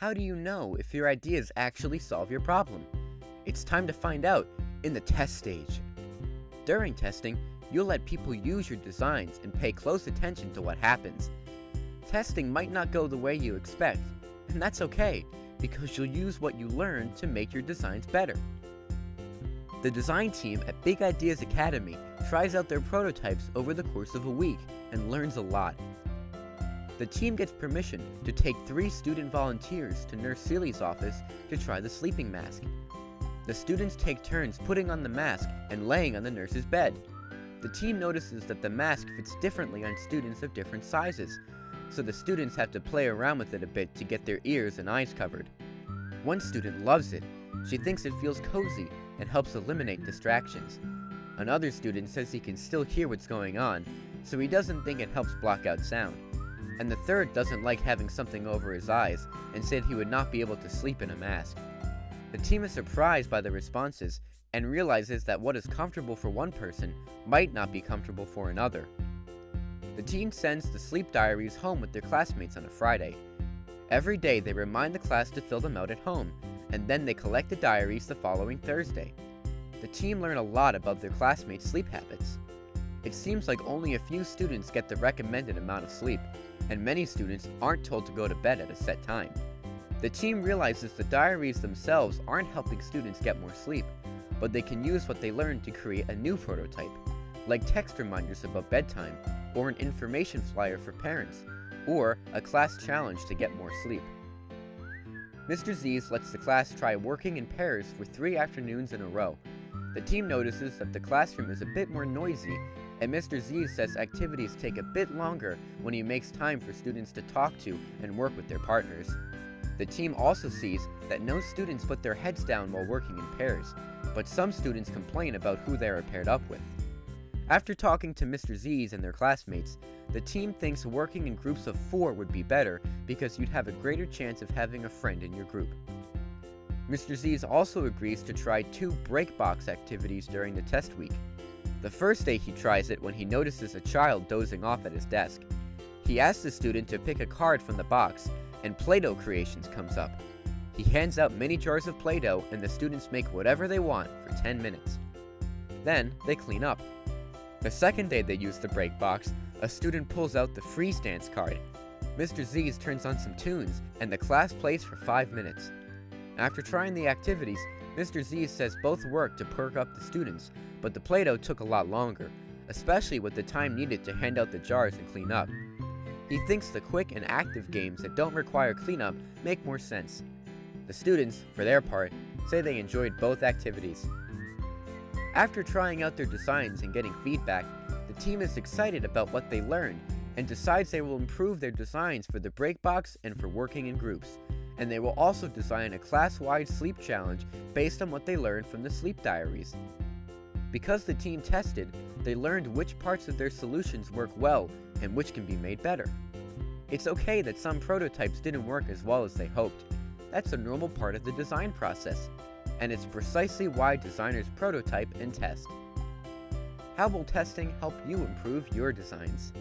how do you know if your ideas actually solve your problem? It's time to find out in the test stage. During testing, you'll let people use your designs and pay close attention to what happens. Testing might not go the way you expect, and that's okay, because you'll use what you learned to make your designs better. The design team at Big Ideas Academy tries out their prototypes over the course of a week and learns a lot. The team gets permission to take 3 student volunteers to Nurse Seeley's office to try the sleeping mask. The students take turns putting on the mask and laying on the nurse's bed. The team notices that the mask fits differently on students of different sizes, so the students have to play around with it a bit to get their ears and eyes covered. One student loves it. She thinks it feels cozy and helps eliminate distractions. Another student says he can still hear what's going on, so he doesn't think it helps block out sound. And the third doesn't like having something over his eyes and said he would not be able to sleep in a mask. The team is surprised by the responses and realizes that what is comfortable for one person might not be comfortable for another. The team sends the sleep diaries home with their classmates on a Friday. Every day they remind the class to fill them out at home, and then they collect the diaries the following Thursday. The team learn a lot about their classmates' sleep habits. It seems like only a few students get the recommended amount of sleep, and many students aren't told to go to bed at a set time. The team realizes the diaries themselves aren't helping students get more sleep, but they can use what they learned to create a new prototype, like text reminders about bedtime, or an information flyer for parents, or a class challenge to get more sleep. Mr. Z's lets the class try working in pairs for 3 afternoons in a row. The team notices that the classroom is a bit more noisy, and Mr. Z says activities take a bit longer when he makes time for students to talk to and work with their partners. The team also sees that no students put their heads down while working in pairs, but some students complain about who they are paired up with. After talking to Mr. Z's and their classmates, the team thinks working in groups of 4 would be better because you'd have a greater chance of having a friend in your group. Mr. Z's also agrees to try 2 break box activities during the test week. The first day he tries it when he notices a child dozing off at his desk. He asks the student to pick a card from the box, and Play-Doh Creations comes up. He hands out many jars of Play-Doh and the students make whatever they want for 10 minutes. Then they clean up. The second day they use the break box, a student pulls out the freeze dance card. Mr. Z's turns on some tunes and the class plays for 5 minutes. After trying the activities, Mr. Z says both worked to perk up the students, but the Play-Doh took a lot longer, especially with the time needed to hand out the jars and clean up. He thinks the quick and active games that don't require cleanup make more sense. The students, for their part, say they enjoyed both activities. After trying out their designs and getting feedback, the team is excited about what they learned and decides they will improve their designs for the break box and for working in groups, and they will also design a class-wide sleep challenge based on what they learned from the sleep diaries. Because the team tested, they learned which parts of their solutions work well and which can be made better. It's okay that some prototypes didn't work as well as they hoped. That's a normal part of the design process, and it's precisely why designers prototype and test. How will testing help you improve your designs?